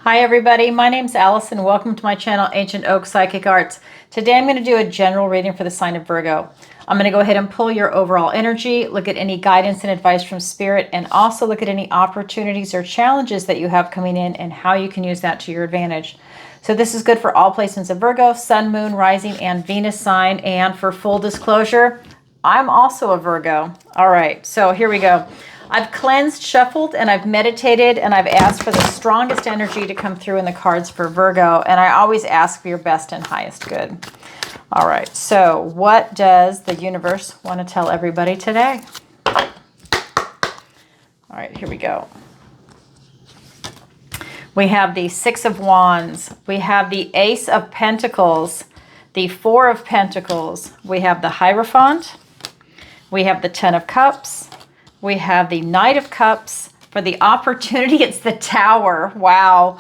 Hi everybody, my name's Allison. Welcome to my channel, Ancient Oak Psychic Arts. Today I'm going to do a general reading for the sign of Virgo. I'm going to go ahead and pull your overall energy, look at any guidance and advice from Spirit, and also look at any opportunities or challenges that you have coming in and how you can use that to your advantage. So this is good for all placements of Virgo, Sun, Moon, Rising, and Venus sign. And for full disclosure, I'm also a Virgo. All right, so here we go. I've cleansed, shuffled, and I've meditated, and I've asked for the strongest energy to come through in the cards for Virgo, and I always ask for your best and highest good. All right, so what does the universe want to tell everybody today? All right, here we go. We have the Six of Wands. We have the Ace of Pentacles, the Four of Pentacles. We have the Hierophant. We have the Ten of Cups. We have the Knight of Cups. For the opportunity, it's the Tower. Wow.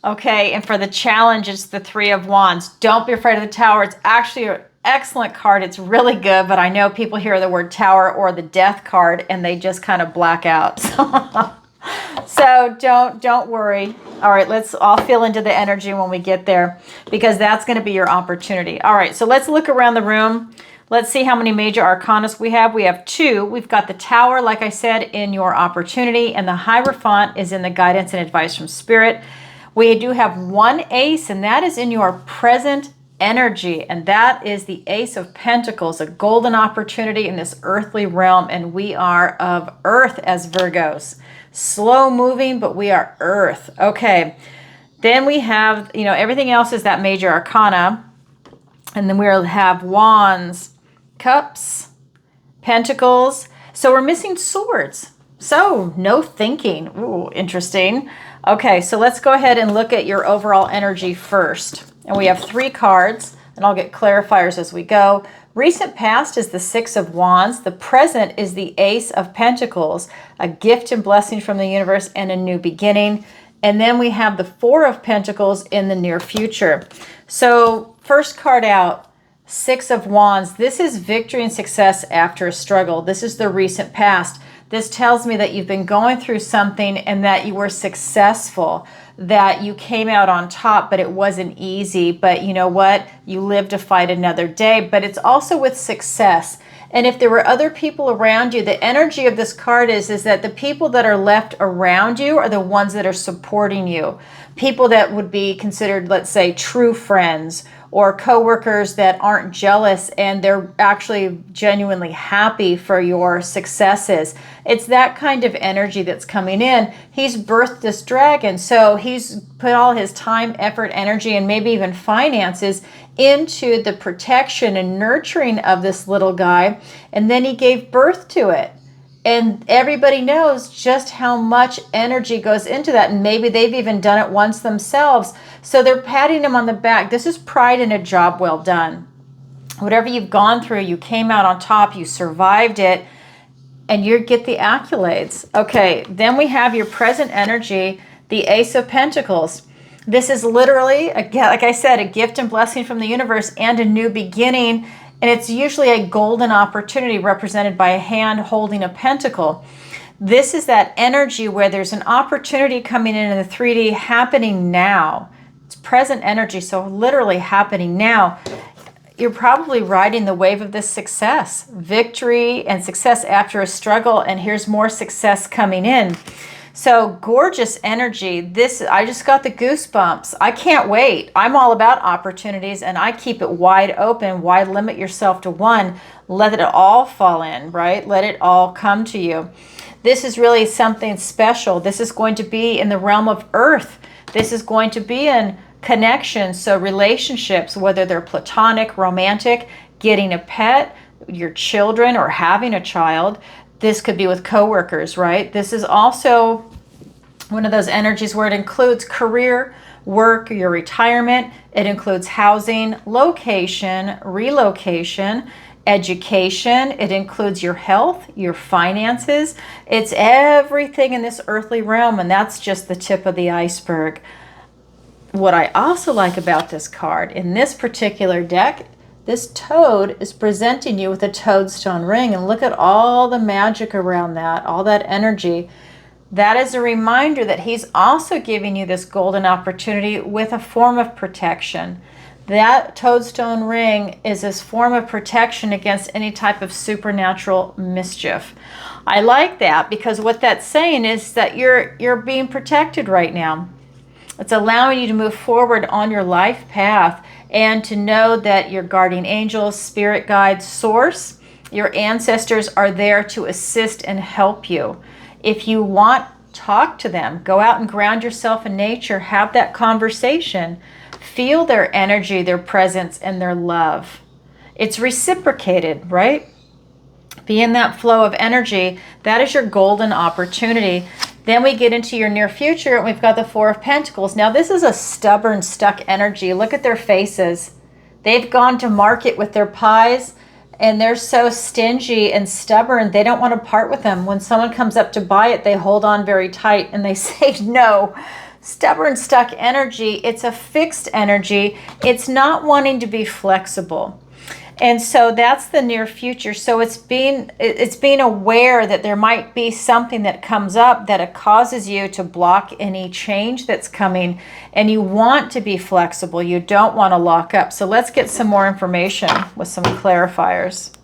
Okay, and for the challenge, it's the Three of Wands. Don't be afraid of the Tower. It's actually an excellent card. It's really good, but I know people hear the word Tower or the Death card, and they just kind of black out. So don't worry. All right, let's all feel into the energy when we get there, because that's going to be your opportunity. All right, so let's look around the room. Let's see how many major arcanas we have. We have two. We've got the Tower, like I said, in your opportunity, and the Hierophant is in the guidance and advice from Spirit. We do have one ace, and that is in your present energy, and that is the Ace of Pentacles, a golden opportunity in this earthly realm, and we are of Earth as Virgos. Slow moving, but we are Earth. Okay. Then we have, everything else is that major arcana, and then we'll have Wands, Cups, Pentacles. So we're missing Swords. So no thinking. Ooh, interesting. Okay, so let's go ahead and look at your overall energy first. And we have three cards, and I'll get clarifiers as we go. Recent past is the Six of Wands. The present is the Ace of Pentacles, a gift and blessing from the universe and a new beginning. And then we have the Four of Pentacles in the near future. So first card out, Six of Wands. This is victory and success after a struggle. This is the recent past. This tells me that you've been going through something and that you were successful, that you came out on top, but it wasn't easy. But you know what? You lived to fight another day. But it's also with success. And if there were other people around you, the energy of this card is that the people that are left around you are the ones that are supporting you. People that would be considered, let's say, true friends, or coworkers that aren't jealous and they're actually genuinely happy for your successes. It's that kind of energy that's coming in. He's birthed this dragon, so he's put all his time, effort, energy, and maybe even finances into the protection and nurturing of this little guy, and then he gave birth to it. And everybody knows just how much energy goes into that. And maybe they've even done it once themselves. So they're patting him on the back. This is pride in a job well done. Whatever you've gone through, you came out on top, you survived it, and you get the accolades. Okay, then we have your present energy, the Ace of Pentacles. This is literally, like I said, a gift and blessing from the universe and a new beginning. And it's usually a golden opportunity represented by a hand holding a pentacle. This is that energy where there's an opportunity coming in the 3D happening now. It's present energy, so literally happening now. You're probably riding the wave of this success, victory and success after a struggle, and here's more success coming in. So gorgeous energy. I just got the goosebumps. I can't wait. I'm all about opportunities, and I keep it wide open. Why limit yourself to one? Let it all fall in, right? Let it all come to you. This is really something special. This is going to be in the realm of Earth. This is going to be in connections, so relationships, whether they're platonic, romantic, getting a pet, your children, or having a child. This could be with coworkers, right? This is also one of those energies where it includes career, work, your retirement. It includes housing, location, relocation, education. It includes your health, your finances. It's everything in this earthly realm, and that's just the tip of the iceberg. What I also like about this card, in this particular deck, this toad is presenting you with a toadstone ring, and look at all the magic around that, all that energy. that is a reminder that he's also giving you this golden opportunity with a form of protection. That toadstone ring is this form of protection against any type of supernatural mischief. I like that because what that's saying is that you're being protected right now. It's allowing you to move forward on your life path and to know that your guardian angels, spirit guides, source, your ancestors are there to assist and help you. If you want, talk to them. Go out and ground yourself in nature. Have that conversation. Feel their energy, their presence, and their love. It's reciprocated, right? Be in that flow of energy. That is your golden opportunity. Then we get into your near future, and we've got the Four of Pentacles. Now, this is a stubborn, stuck energy. Look at their faces. They've gone to market with their pies, and they're so stingy and stubborn, they don't want to part with them. When someone comes up to buy it, they hold on very tight, and they say no. Stubborn, stuck energy. It's a fixed energy. It's not wanting to be flexible. And so that's the near future. So it's being aware that there might be something that comes up that causes you to block any change that's coming, and you want to be flexible. You don't want to lock up. So let's get some more information with some clarifiers.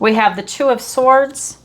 We have the Two of Swords,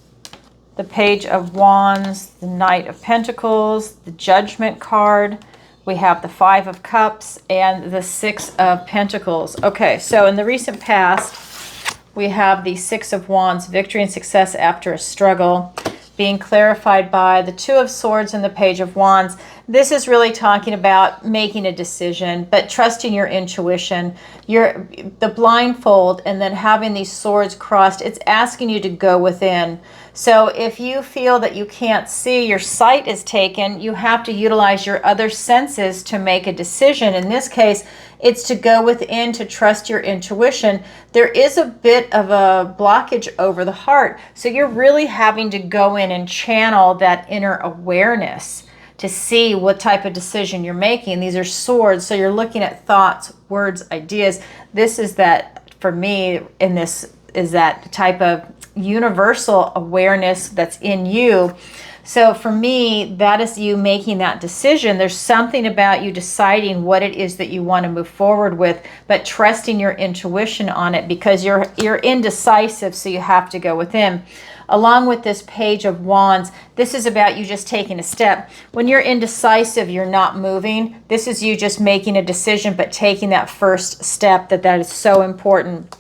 the Page of Wands, the Knight of Pentacles, the Judgment card. We have the Five of Cups and the Six of Pentacles. Okay, so in the recent past, we have the Six of Wands, victory and success after a struggle, being clarified by the Two of Swords and the Page of Wands. This is really talking about making a decision, but trusting your intuition, the blindfold, and then having these swords crossed. It's asking you to go within. So if you feel that you can't see, your sight is taken, you have to utilize your other senses to make a decision. In this case, it's to go within, to trust your intuition. There is a bit of a blockage over the heart. So you're really having to go in and channel that inner awareness to see what type of decision you're making. These are swords, so you're looking at thoughts, words, ideas. This is that, for me, in this, is that type of universal awareness that's in you. So for me, that is you making that decision. There's something about you deciding what it is that you want to move forward with, but trusting your intuition on it, because you're indecisive, so you have to go within. Along with this Page of Wands, this is about you just taking a step. When you're indecisive, you're not moving. This is you just making a decision, but taking that first step. That is so important.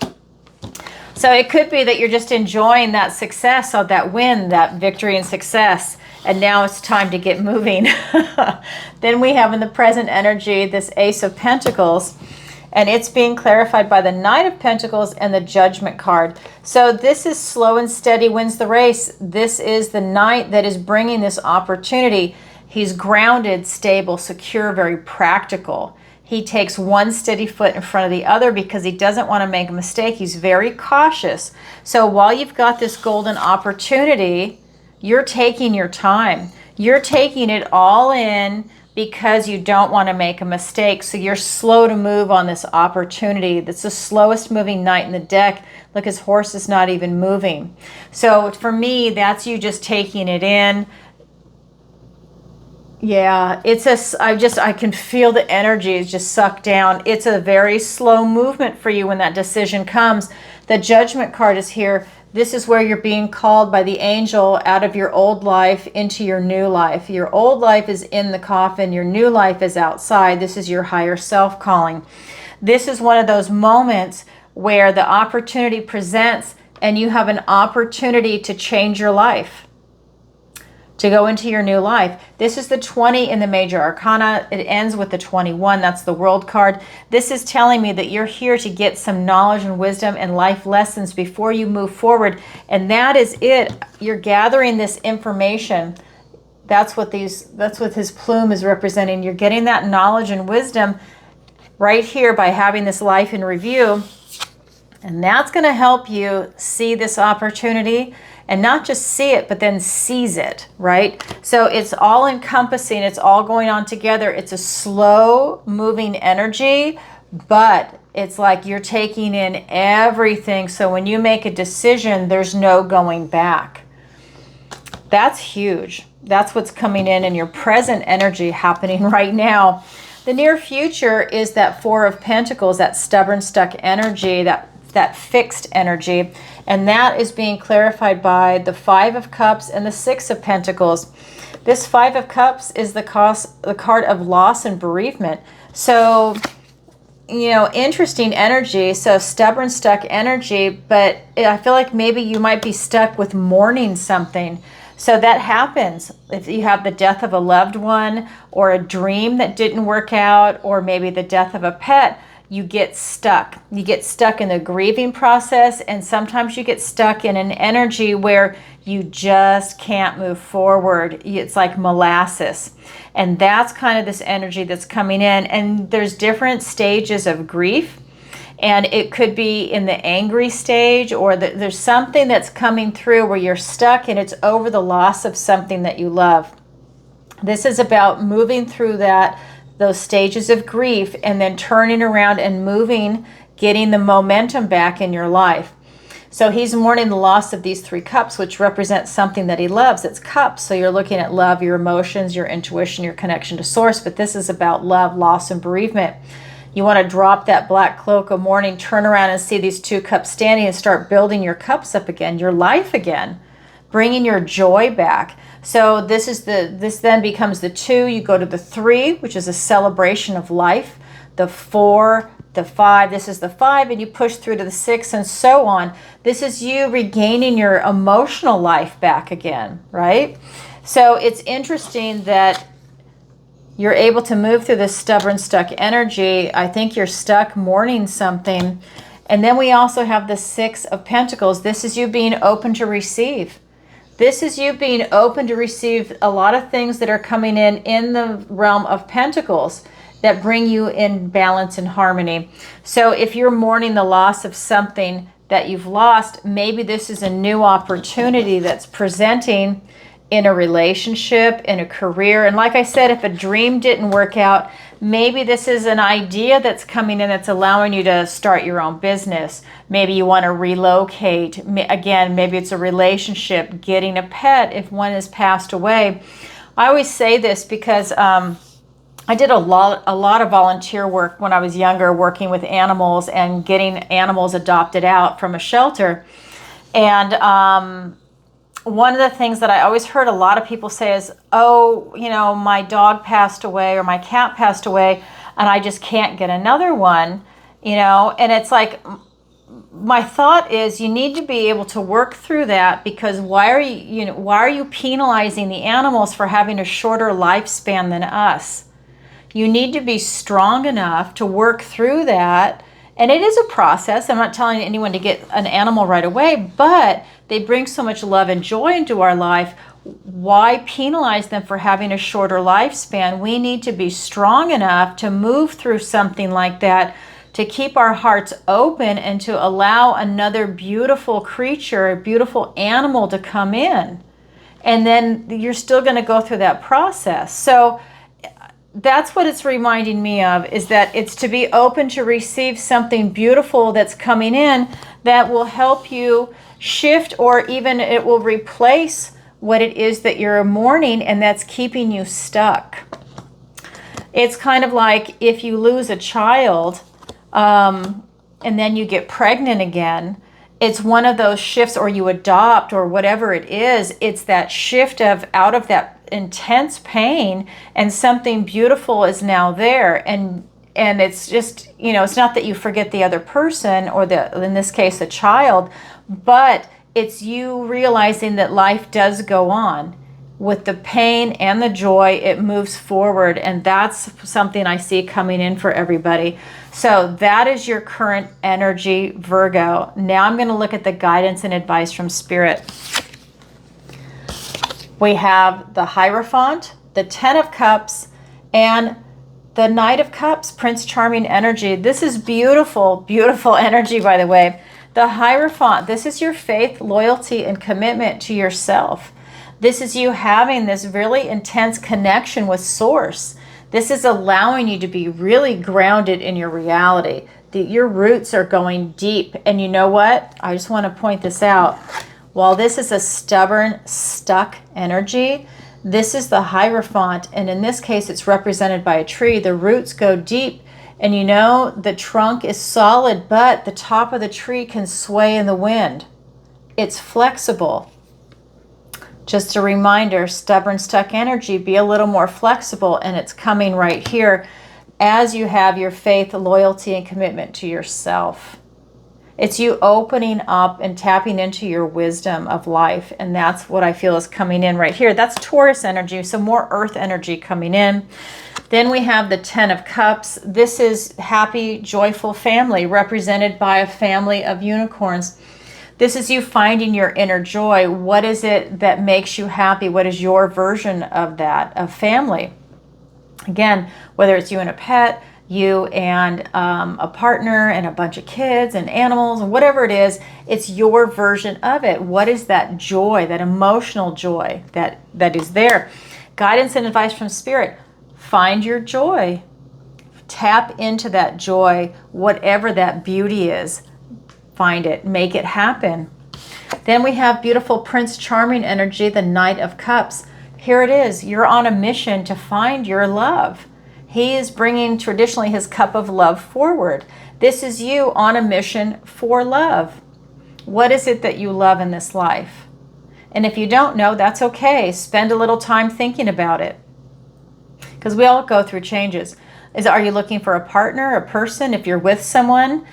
So it could be that you're just enjoying that success, or that win, that victory and success, and now it's time to get moving. Then we have in the present energy this Ace of Pentacles, and it's being clarified by the Knight of Pentacles and the Judgment card. So this is slow and steady wins the race. This is the Knight that is bringing this opportunity. He's grounded, stable, secure, very practical. He takes one steady foot in front of the other because he doesn't want to make a mistake. He's very cautious. So while you've got this golden opportunity, you're taking your time. You're taking it all in because you don't want to make a mistake. So you're slow to move on this opportunity. That's the slowest moving knight in the deck. Look, his horse is not even moving. So for me, that's you just taking it in. Yeah, I can feel the energy is just sucked down. It's a very slow movement for you when that decision comes. The Judgment card is here. This is where you're being called by the angel out of your old life into your new life. Your old life is in the coffin. Your new life is outside. This is your higher self calling. This is one of those moments where the opportunity presents and you have an opportunity to change your life, to go into your new life. This is the 20 in the major arcana. It ends with the 21. That's the World card. This is telling me that you're here to get some knowledge and wisdom and life lessons before you move forward. And that is it. You're gathering this information. That's what his plume is representing. You're getting that knowledge and wisdom right here by having this life in review. And that's going to help you see this opportunity. and not just see it, but then seize it, right? So it's all encompassing, it's all going on together. It's a slow moving energy, but it's like you're taking in everything. So when you make a decision, there's no going back. That's huge. That's what's coming in your present energy happening right now. The near future is that Four of Pentacles, that stubborn, stuck energy, that fixed energy. And that is being clarified by the Five of Cups and the Six of Pentacles. This Five of Cups is the card of loss and bereavement. So, you know, interesting energy. So stubborn, stuck energy, but I feel like maybe you might be stuck with mourning something. So that happens if you have the death of a loved one or a dream that didn't work out, or maybe the death of a pet. You get stuck. You get stuck in the grieving process, and sometimes you get stuck in an energy where you just can't move forward. It's like molasses. And that's kind of this energy that's coming in. And there's different stages of grief. And it could be in the angry stage, or there's something that's coming through where you're stuck and it's over the loss of something that you love. This is about moving through those stages of grief and then turning around and moving, getting the momentum back in your life. So he's mourning the loss of these three cups, which represents something that he loves. It's cups. So you're looking at love, your emotions, your intuition, your connection to source. But this is about love, loss, and bereavement. You want to drop that black cloak of mourning, turn around and see these two cups standing, and start building your cups up again, your life again, bringing your joy back. So this then becomes the 2. You go to the 3, which is a celebration of life. The 4, the 5, this is the 5, and you push through to the 6, and so on. This is you regaining your emotional life back again, right? So it's interesting that you're able to move through this stubborn, stuck energy. I think you're stuck mourning something. And then we also have the 6 of Pentacles. This is you being open to receive. This is you being open to receive a lot of things that are coming in the realm of Pentacles that bring you in balance and harmony. So if you're mourning the loss of something that you've lost, maybe this is a new opportunity that's presenting in a relationship, in a career. And like I said, if a dream didn't work out, maybe this is an idea that's coming in that's allowing you to start your own business. Maybe you want to relocate. Again, maybe it's a relationship, getting a pet if one has passed away. I always say this because I did a lot of volunteer work when I was younger, working with animals and getting animals adopted out from a shelter. And one of the things that I always heard a lot of people say is, oh, you know, my dog passed away or my cat passed away and I just can't get another one, you know. And it's like, my thought is you need to be able to work through that, because why are you penalizing the animals for having a shorter lifespan than us? You need to be strong enough to work through that. And it is a process. I'm not telling anyone to get an animal right away, but they bring so much love and joy into our life. Why penalize them for having a shorter lifespan? We need to be strong enough to move through something like that, to keep our hearts open and to allow another beautiful creature, a beautiful animal to come in. And then you're still going to go through that process. So that's what it's reminding me of, is that it's to be open to receive something beautiful that's coming in that will help you shift, or even it will replace what it is that you're mourning and that's keeping you stuck. It's kind of like if you lose a child and then you get pregnant again. It's one of those shifts, or you adopt, or whatever it is. It's that shift of out of that intense pain, and something beautiful is now there. And it's just, you know, it's not that you forget the other person, or in this case, the child, but it's you realizing that life does go on. With the pain and the joy, it moves forward. And that's something I see coming in for everybody. So that is your current energy, Virgo. Now I'm going to look at the guidance and advice from Spirit. We have the Hierophant, the 10 of Cups, and the Knight of Cups, Prince Charming energy. This is beautiful, beautiful energy, by the way. The Hierophant, this is your faith, loyalty, and commitment to yourself. This is you having this really intense connection with Source. This is allowing you to be really grounded in your reality. Your roots are going deep. And you know what? I just want to point this out. While this is a stubborn, stuck energy, this is the Hierophant. And in this case, it's represented by a tree. The roots go deep. And you know, the trunk is solid, but the top of the tree can sway in the wind. It's flexible. Just a reminder, stubborn, stuck energy, be a little more flexible, and it's coming right here as you have your faith, loyalty, and commitment to yourself. It's you opening up and tapping into your wisdom of life, and that's what I feel is coming in right here. That's Taurus energy, so more earth energy coming in. Then we have the Ten of Cups. This is happy, joyful family, represented by a family of unicorns. This is you finding your inner joy. What is it that makes you happy? What is your version of that, of family? Again, whether it's you and a pet, you and a partner and a bunch of kids and animals and whatever it is, it's your version of it. What is that joy, that emotional joy that is there? Guidance and advice from Spirit. Find your joy. Tap into that joy, whatever that beauty is. Find it, make it happen. Then we have beautiful Prince Charming energy, the Knight of Cups. Here it is. You're on a mission to find your love. He is bringing traditionally his cup of love forward. This is you on a mission for love. What is it that you love in this life? And if you don't know, that's okay. Spend a little time thinking about it. Because we all go through changes. Are you looking for a partner, a person? If you're with someone,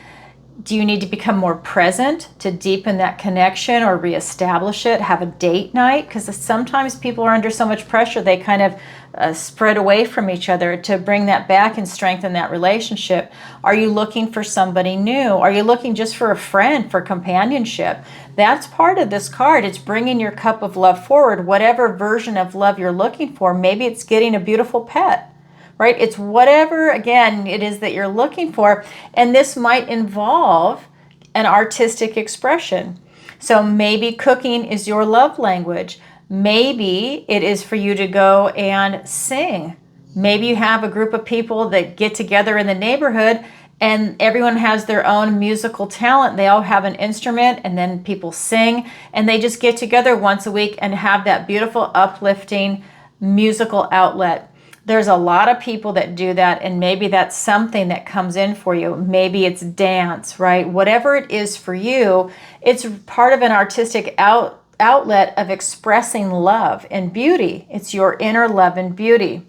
do you need to become more present to deepen that connection or reestablish it? Have a date night? Because sometimes people are under so much pressure, they kind of spread away from each other. To bring that back and strengthen that relationship. Are you looking for somebody new? Are you looking just for a friend, for companionship? That's part of this card. It's bringing your cup of love forward. Whatever version of love you're looking for. Maybe it's getting a beautiful pet. Right? It's whatever, again, it is that you're looking for. And this might involve an artistic expression. So maybe cooking is your love language. Maybe it is for you to go and sing. Maybe you have a group of people that get together in the neighborhood and everyone has their own musical talent. They all have an instrument and then people sing and they just get together once a week and have that beautiful, uplifting musical outlet. There's a lot of people that do that, and maybe that's something that comes in for you. Maybe it's dance, right? Whatever it is for you, it's part of an artistic outlet of expressing love and beauty. It's your inner love and beauty.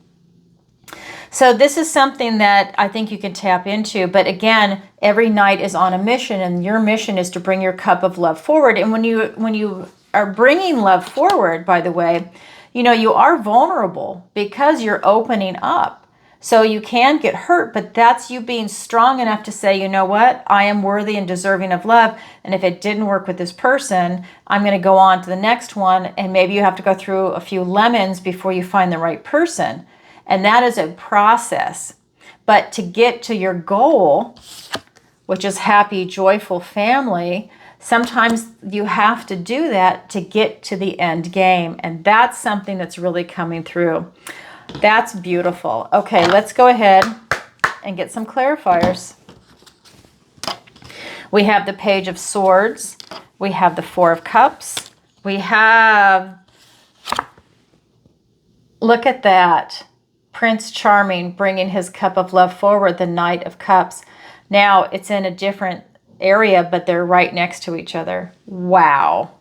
So this is something that I think you can tap into. But again, every night is on a mission, and your mission is to bring your cup of love forward. And when you are bringing love forward, by the way, you know, you are vulnerable because you're opening up. So you can get hurt, but that's you being strong enough to say, you know what, I am worthy and deserving of love. And if it didn't work with this person, I'm going to go on to the next one. And maybe you have to go through a few lemons before you find the right person. And that is a process. But to get to your goal, which is happy, joyful family, sometimes you have to do that to get to the end game. And that's something that's really coming through. That's beautiful. Okay, let's go ahead and get some clarifiers. We have the Page of Swords. We have the Four of Cups. We have, look at that, Prince Charming bringing his cup of love forward, the Knight of Cups. Now, it's in a different area, but they're right next to each other. Wow.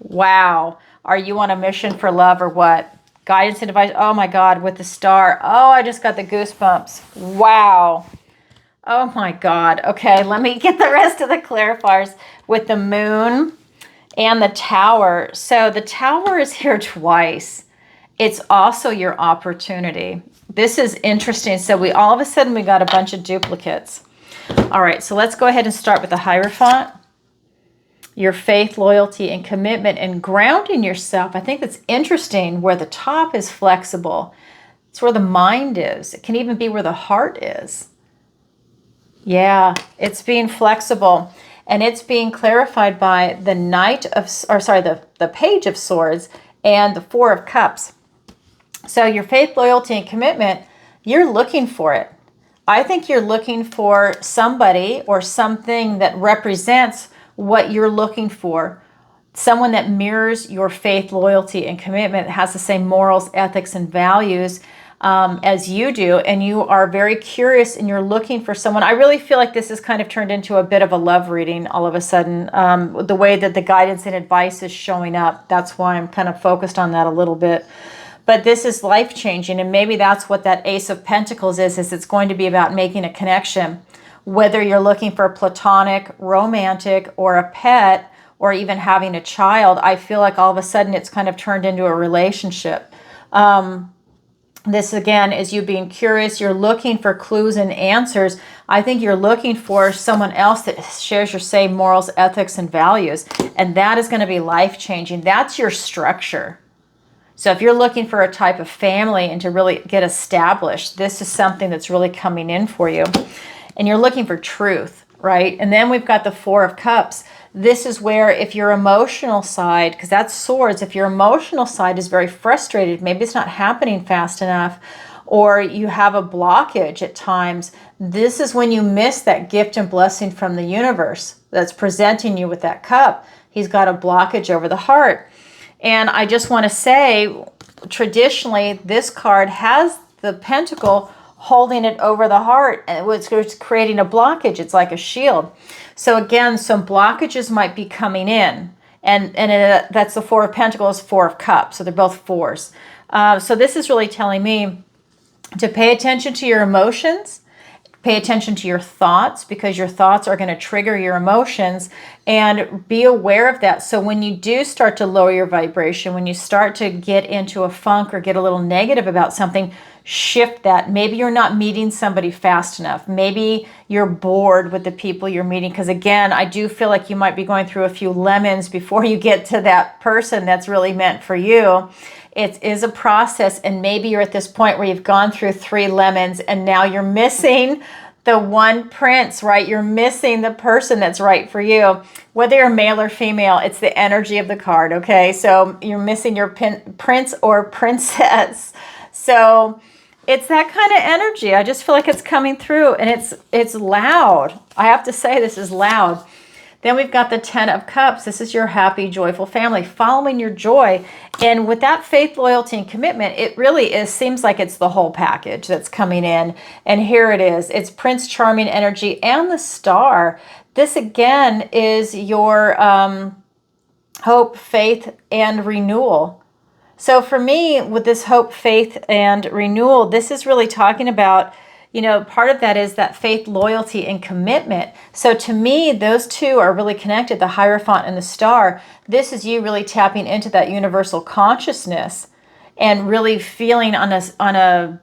Wow. Are you on a mission for love or what? Guidance and advice. Oh my God, with the Star. Oh, I just got the goosebumps. Wow. Oh my God. Okay, let me get the rest of the clarifiers with the Moon and the Tower. So the Tower is here twice. It's also your opportunity. This is interesting. So we all of a sudden we got a bunch of duplicates. All right, so let's go ahead and start with the Hierophant. Your faith, loyalty, and commitment, and grounding yourself. I think that's interesting where the top is flexible. It's where the mind is. It can even be where the heart is. Yeah, it's being flexible. And it's being clarified by the the Page of Swords and the Four of Cups. So your faith, loyalty, and commitment, you're looking for it. I think you're looking for somebody or something that represents what you're looking for. Someone that mirrors your faith, loyalty, and commitment, has the same morals, ethics, and values as you do, and you are very curious and you're looking for someone. I really feel like this has kind of turned into a bit of a love reading all of a sudden. The way that the guidance and advice is showing up, that's why I'm kind of focused on that a little bit. But this is life-changing, and maybe that's what that Ace of Pentacles is it's going to be about making a connection. Whether you're looking for a platonic, romantic, or a pet, or even having a child, I feel like all of a sudden it's kind of turned into a relationship. This, again, is you being curious. You're looking for clues and answers. I think you're looking for someone else that shares your same morals, ethics, and values, and that is going to be life-changing. That's your structure. So if you're looking for a type of family and to really get established, this is something that's really coming in for you. And you're looking for truth, right? And then we've got the Four of Cups. This is where if your emotional side, because that's swords, if your emotional side is very frustrated, maybe it's not happening fast enough, or you have a blockage at times, this is when you miss that gift and blessing from the universe that's presenting you with that cup. He's got a blockage over the heart. And I just want to say, traditionally, this card has the pentacle holding it over the heart, and it's creating a blockage. It's like a shield. So again, some blockages might be coming in, and that's the Four of Pentacles, Four of Cups. So they're both fours. So this is really telling me to pay attention to your emotions. Pay attention to your thoughts, because your thoughts are going to trigger your emotions, and be aware of that. So when you do start to lower your vibration, when you start to get into a funk or get a little negative about something, shift that. Maybe you're not meeting somebody fast enough. Maybe you're bored with the people you're meeting, because again, I do feel like you might be going through a few lemons before you get to that person that's really meant for you. It is a process, and maybe you're at this point where you've gone through 3 lemons and now you're missing the one prince, right? You're missing the person that's right for you. Whether you're male or female, it's the energy of the card, okay? So you're missing your prince or princess. So it's that kind of energy. I just feel like it's coming through, and it's loud. I have to say, this is loud. Then we've got the Ten of Cups. This is your happy, joyful family, following your joy. And with that faith, loyalty, and commitment, it really seems like it's the whole package that's coming in. And here it is. It's Prince Charming energy and the Star. This, again, is your hope, faith, and renewal. So for me, with this hope, faith, and renewal, this is really talking about, part of that is that faith, loyalty, and commitment. So to me, those two are really connected, the Hierophant and the Star. This is you really tapping into that universal consciousness and really feeling on a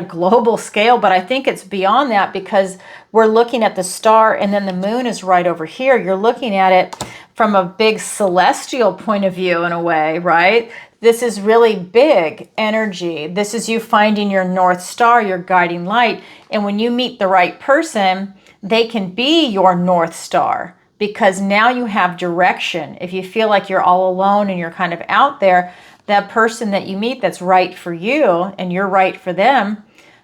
global scale, but I think it's beyond that, because we're looking at the star and then the moon is right over here. You're looking at it from a big celestial point of view in a way, right? This is really big energy. This is you finding your North Star, your guiding light. And when you meet the right person, they can be your North Star, because now you have direction. If you feel like you're all alone and you're kind of out there, that person that you meet that's right for you and you're right for them,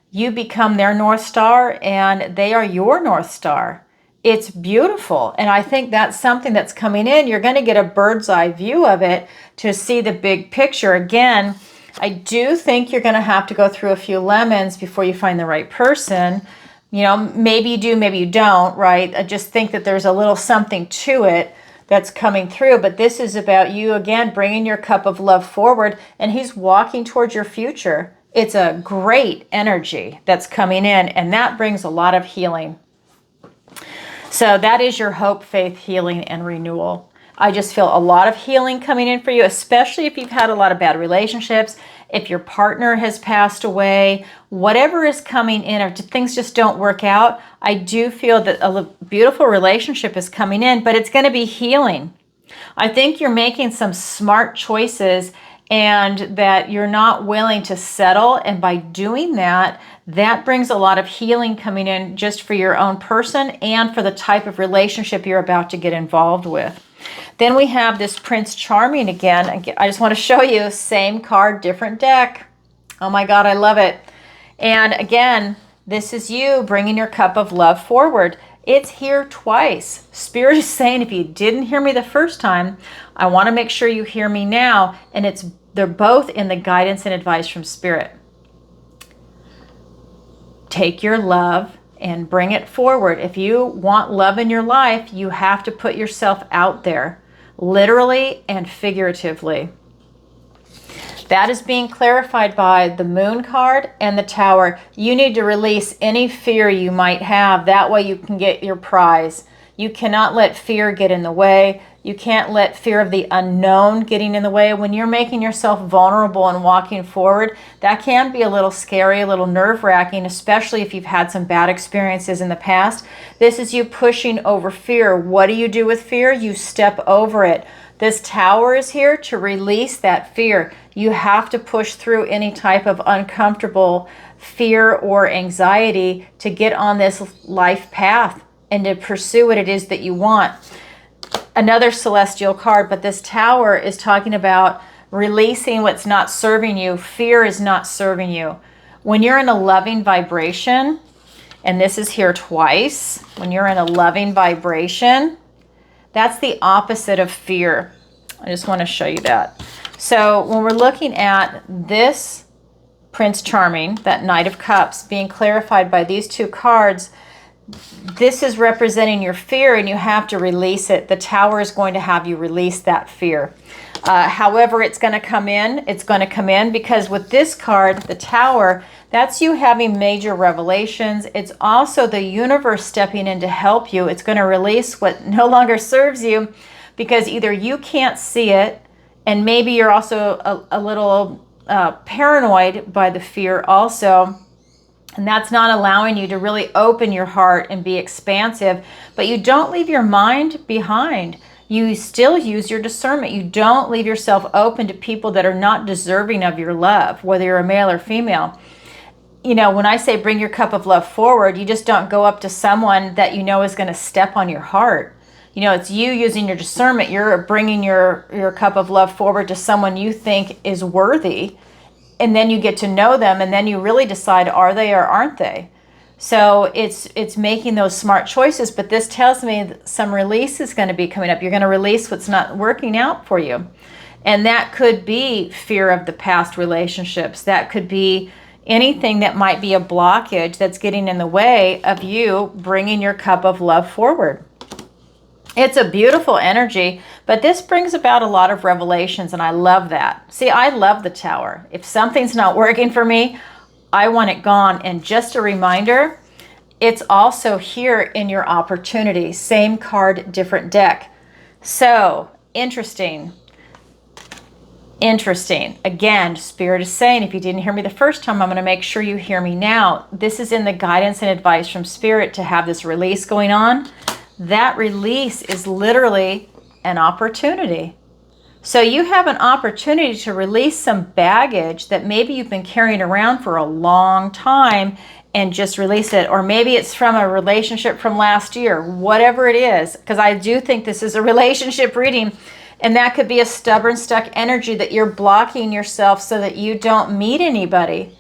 you become their North Star and they are your North Star. It's beautiful. And I think that's something that's coming in. You're going to get a bird's eye view of it to see the big picture. Again, I do think you're going to have to go through a few lemons before you find the right person. Maybe you do, maybe you don't, right? I just think that there's a little something to it that's coming through. But this is about you, again, bringing your cup of love forward, and he's walking towards your future. It's a great energy that's coming in, and that brings a lot of healing. So that is your hope, faith, healing, and renewal. I just feel a lot of healing coming in for you, especially if you've had a lot of bad relationships, if your partner has passed away, whatever is coming in, or things just don't work out. I do feel that a beautiful relationship is coming in, but it's going to be healing. I think you're making some smart choices, and that you're not willing to settle. And by doing that, that brings a lot of healing coming in just for your own person and for the type of relationship you're about to get involved with. Then we have this Prince Charming again. I just want to show you, same card, different deck. Oh my God, I love it. And again, this is you bringing your cup of love forward. It's here twice. Spirit is saying, if you didn't hear me the first time, I want to make sure you hear me now. And they're both in the guidance and advice from Spirit. Take your love and bring it forward. If you want love in your life, you have to put yourself out there, literally and figuratively. That is being clarified by the Moon card and the Tower. You need to release any fear you might have. That way you can get your prize. You cannot let fear get in the way. You can't let fear of the unknown getting in the way. When you're making yourself vulnerable and walking forward, that can be a little scary, a little nerve-wracking, especially if you've had some bad experiences in the past. This is you pushing over fear. What do you do with fear? You step over it. This Tower is here to release that fear. You have to push through any type of uncomfortable fear or anxiety to get on this life path and to pursue what it is that you want. Another celestial card, but this Tower is talking about releasing what's not serving you. Fear is not serving you. When you're in a loving vibration, and this is here twice, when you're in a loving vibration, that's the opposite of fear. I just want to show you that. So when we're looking at this Prince Charming, that Knight of Cups, being clarified by these two cards, this is representing your fear and you have to release it. The Tower is going to have you release that fear. However it's going to come in, it's going to come in because with this card, the Tower, that's you having major revelations. It's also the universe stepping in to help you. It's going to release what no longer serves you because either you can't see it, and maybe you're also a little paranoid by the fear also. And that's not allowing you to really open your heart and be expansive. But you don't leave your mind behind. You still use your discernment. You don't leave yourself open to people that are not deserving of your love, whether you're a male or female. You know, when I say bring your cup of love forward, you just don't go up to someone that you know is going to step on your heart. You know, it's you using your discernment. You're bringing your cup of love forward to someone you think is worthy. And then you get to know them, and then you really decide, are they or aren't they? So it's making those smart choices, but this tells me that some release is going to be coming up. You're going to release what's not working out for you. And that could be fear of the past relationships. That could be anything that might be a blockage that's getting in the way of you bringing your cup of love forward. It's a beautiful energy, but this brings about a lot of revelations, and I love that. See, I love the Tower. If something's not working for me, I want it gone. And just a reminder, it's also here in your opportunity. Same card, different deck. So, interesting. Interesting. Again, Spirit is saying, if you didn't hear me the first time, I'm going to make sure you hear me now. This is in the guidance and advice from Spirit to have this release going on. That release is literally an opportunity. So you have an opportunity to release some baggage that maybe you've been carrying around for a long time and just release it. Or maybe it's from a relationship from last year, whatever it is, because I do think this is a relationship reading, and that could be a stubborn, stuck energy that you're blocking yourself so that you don't meet anybody.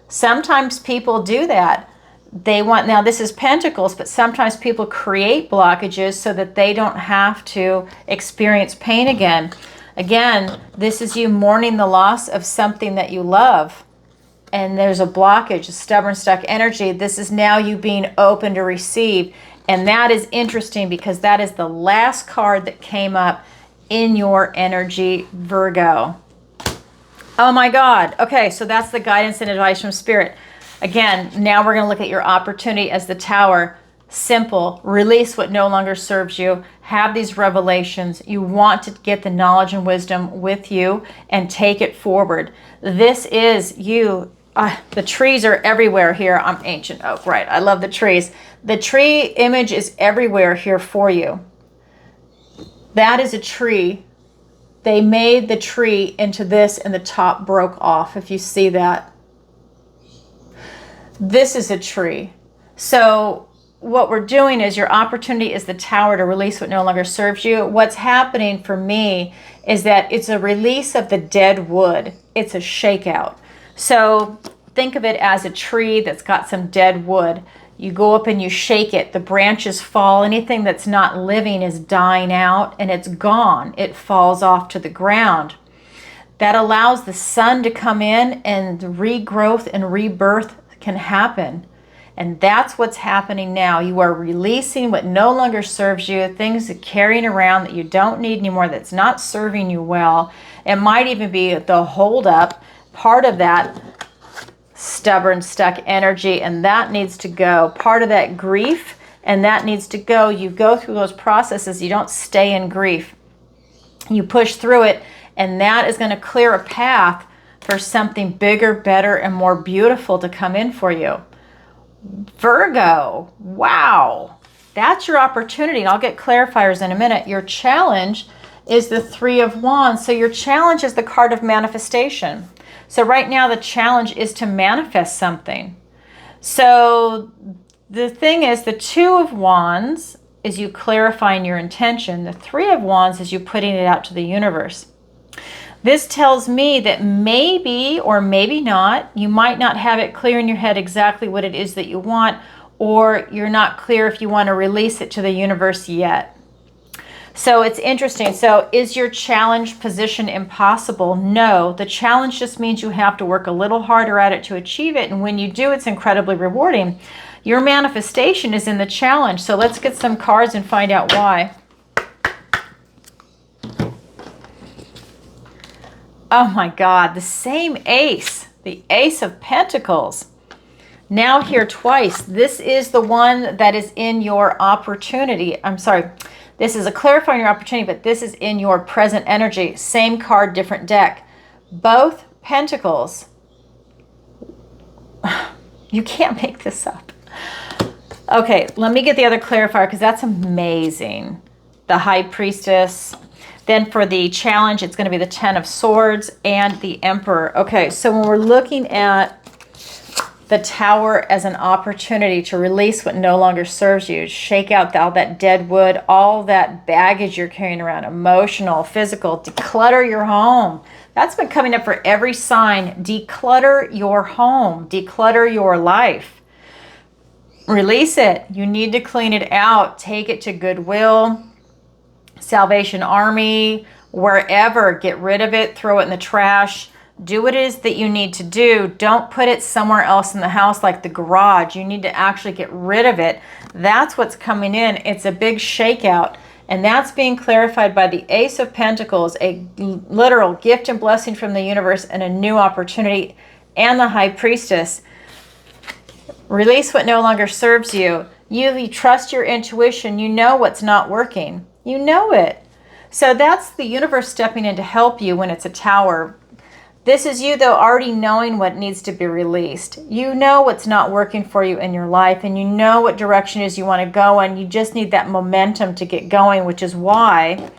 Sometimes people do that. They want, now this is Pentacles, but sometimes people create blockages so that they don't have to experience pain again. Again, this is you mourning the loss of something that you love. And there's a blockage, a stubborn, stuck energy. This is now you being open to receive. And that is interesting because that is the last card that came up in your energy, Virgo. Oh my God. Okay, so that's the guidance and advice from Spirit. Again, now we're going to look at your opportunity as the Tower. Simple. Release what no longer serves you. Have these revelations. You want to get the knowledge and wisdom with you and take it forward. This is you. The trees are everywhere here. I'm ancient oak, right? I love the trees. The tree image is everywhere here for you. That is a tree they made the tree into this and the top broke off, if you see that. This is a tree. So what we're doing is your opportunity is the tower to release what no longer serves you. What's happening for me is that it's a release of the dead wood. It's a shakeout. So think of it as a tree that's got some dead wood. You go up and you shake it. The branches fall. Anything that's not living is dying out and it's gone. It falls off to the ground. That allows the sun to come in and the regrowth and rebirth can happen. And that's what's happening now. You are releasing what no longer serves you, things that carrying around that you don't need anymore, that's not serving you well. It might even be the holdup, part of that stubborn, stuck energy, and that needs to go. Part of that grief, and that needs to go. You go through those processes. You don't stay in grief. You push through it, and that is going to clear a path for something bigger, better, and more beautiful to come in for you. Virgo, wow, that's your opportunity. And I'll get clarifiers in a minute. Your challenge is the Three of Wands. So your challenge is the card of manifestation. So right now the challenge is to manifest something. So the thing is, the Two of Wands is you clarifying your intention. The Three of Wands is you putting it out to the universe. This tells me that maybe or maybe not, you might not have it clear in your head exactly what it is that you want, or you're not clear if you want to release it to the universe yet. So it's interesting. So is your challenge position impossible? No, the challenge just means you have to work a little harder at it to achieve it. And when you do, it's incredibly rewarding. Your manifestation is in the challenge. So let's get some cards and find out why. Oh my God, the same ace, the Ace of Pentacles. Now here twice. This is the one that is in your opportunity. I'm sorry. This is a clarifying your opportunity, but this is in your present energy. Same card, different deck. Both Pentacles. You can't make this up. Okay, let me get the other clarifier because that's amazing. The High Priestess. Then for the challenge, it's going to be the Ten of Swords and the Emperor. Okay, so when we're looking at the Tower as an opportunity to release what no longer serves you, shake out all that dead wood, all that baggage you're carrying around, emotional, physical, declutter your home. That's been coming up for every sign. Declutter your home, declutter your life. Release it. You need to clean it out. Take it to Goodwill, Salvation Army, wherever. Get rid of it, throw it in the trash. Do what it is that you need to do. Don't put it somewhere else in the house like the garage. You need to actually get rid of it. That's what's coming in. It's a big shakeout. And that's being clarified by the Ace of Pentacles, a literal gift and blessing from the universe and a new opportunity, and the High Priestess. Release what no longer serves you. You trust your intuition. You know what's not working. You know it. So that's the universe stepping in to help you when it's a Tower. This is you, though, already knowing what needs to be released. You know what's not working for you in your life, and you know what direction is you want to go in. You just need that momentum to get going, which is why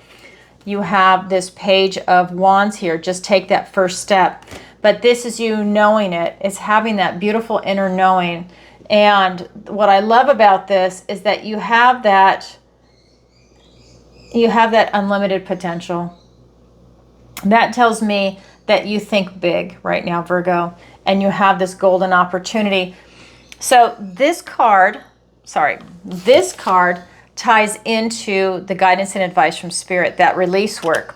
you have this Page of Wands here. Just take that first step. But this is you knowing it. It's having that beautiful inner knowing. And what I love about this is that you have that unlimited potential. That tells me that you think big right now, Virgo, and you have this golden opportunity. So this card ties into the guidance and advice from Spirit, that release work.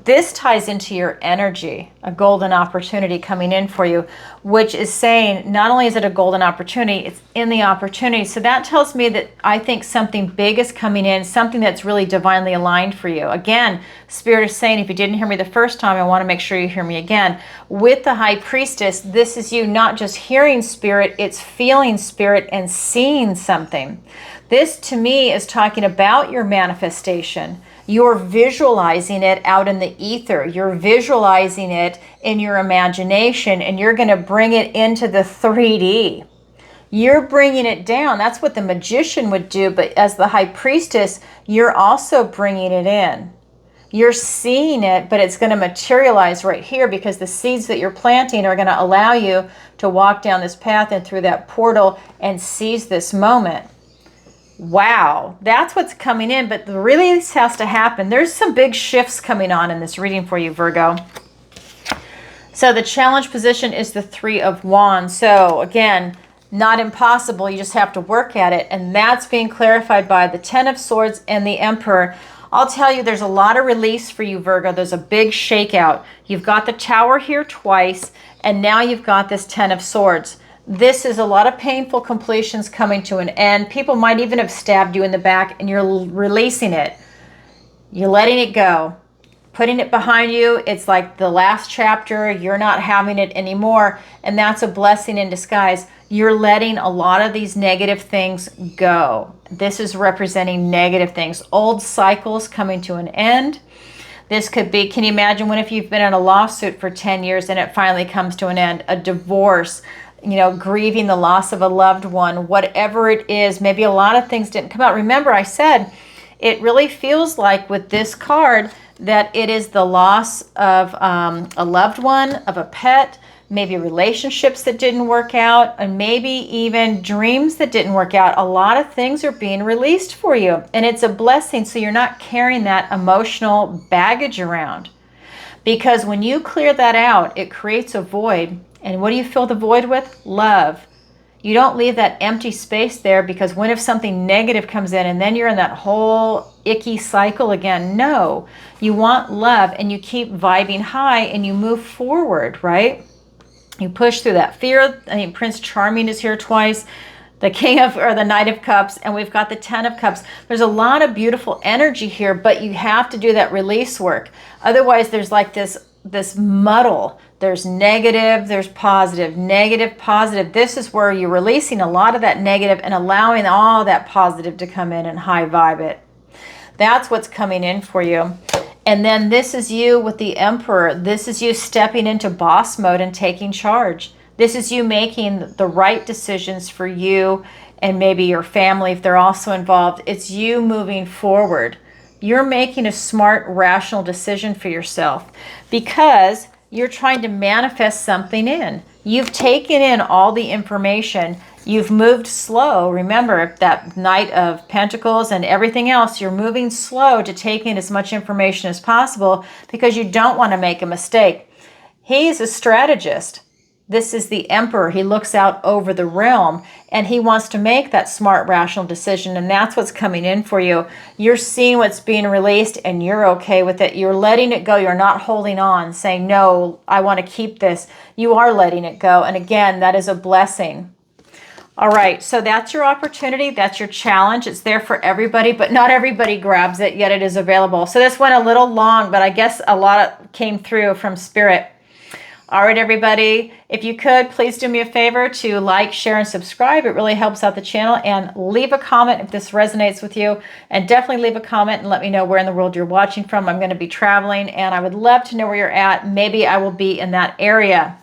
This ties into your energy, a golden opportunity coming in for you, which is saying not only is it a golden opportunity, it's in the opportunity. So that tells me that I think something big is coming in, something that's really divinely aligned for you. Again, Spirit is saying, if you didn't hear me the first time, I want to make sure you hear me again. With the High Priestess, this is you not just hearing Spirit, it's feeling Spirit and seeing something. This to me is talking about your manifestation. You're visualizing it out in the ether. You're visualizing it in your imagination, and you're going to bring it into the 3D. You're bringing it down. That's what the magician would do, but as the High Priestess, you're also bringing it in. You're seeing it, but it's going to materialize right here because the seeds that you're planting are going to allow you to walk down this path and through that portal and seize this moment. Wow, that's what's coming in, but the release has to happen. There's some big shifts coming on in this reading for you, Virgo. So the challenge position is the Three of Wands. So again, not impossible. You just have to work at it. And that's being clarified by the Ten of Swords and the Emperor. I'll tell you, there's a lot of release for you, Virgo. There's a big shakeout. You've got the Tower here twice, and now you've got this Ten of Swords. This is a lot of painful completions coming to an end. People might even have stabbed you in the back, and you're releasing it. You're letting it go. Putting it behind you. It's like the last chapter. You're not having it anymore, and that's a blessing in disguise. You're letting a lot of these negative things go. This is representing negative things. Old cycles coming to an end. This could be, can you imagine when if you've been in a lawsuit for 10 years and it finally comes to an end? A divorce, you know, grieving the loss of a loved one, whatever it is. Maybe a lot of things didn't come out. Remember, I said it really feels like with this card that it is the loss of a loved one, of a pet, maybe relationships that didn't work out, and maybe even dreams that didn't work out. A lot of things are being released for you, and it's a blessing, so you're not carrying that emotional baggage around. Because when you clear that out, it creates a void. And what do you fill the void with? Love. You don't leave that empty space there, because what if something negative comes in and then you're in that whole icky cycle again? No, you want love, and you keep vibing high and you move forward, right? You push through that fear. I mean, Prince Charming is here twice, the King of, or the Knight of Cups, and we've got the Ten of Cups. There's a lot of beautiful energy here, but you have to do that release work. Otherwise, there's like this muddle. There's negative, there's positive, negative, positive. This is where you're releasing a lot of that negative and allowing all that positive to come in and high vibe it. That's what's coming in for you. And then this is you with the Emperor. This is you stepping into boss mode and taking charge. This is you making the right decisions for you and maybe your family if they're also involved. It's you moving forward. You're making a smart, rational decision for yourself because you're trying to manifest something in. You've taken in all the information. You've moved slow. Remember that Knight of Pentacles and everything else, you're moving slow to take in as much information as possible because you don't want to make a mistake. He's a strategist. This is the Emperor. He looks out over the realm and he wants to make that smart, rational decision. And that's what's coming in for you. You're seeing what's being released and you're okay with it. You're letting it go. You're not holding on, saying, no, I want to keep this. You are letting it go. And again, that is a blessing. All right, so that's your opportunity. That's your challenge. It's there for everybody, but not everybody grabs it, yet it is available. So this went a little long, but I guess a lot came through from Spirit. All right, everybody, if you could, please do me a favor to like, share, and subscribe. It really helps out the channel. And leave a comment if this resonates with you. And definitely leave a comment and let me know where in the world you're watching from. I'm going to be traveling, and I would love to know where you're at. Maybe I will be in that area.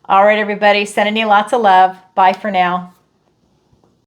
All right, everybody, sending you lots of love. Bye for now.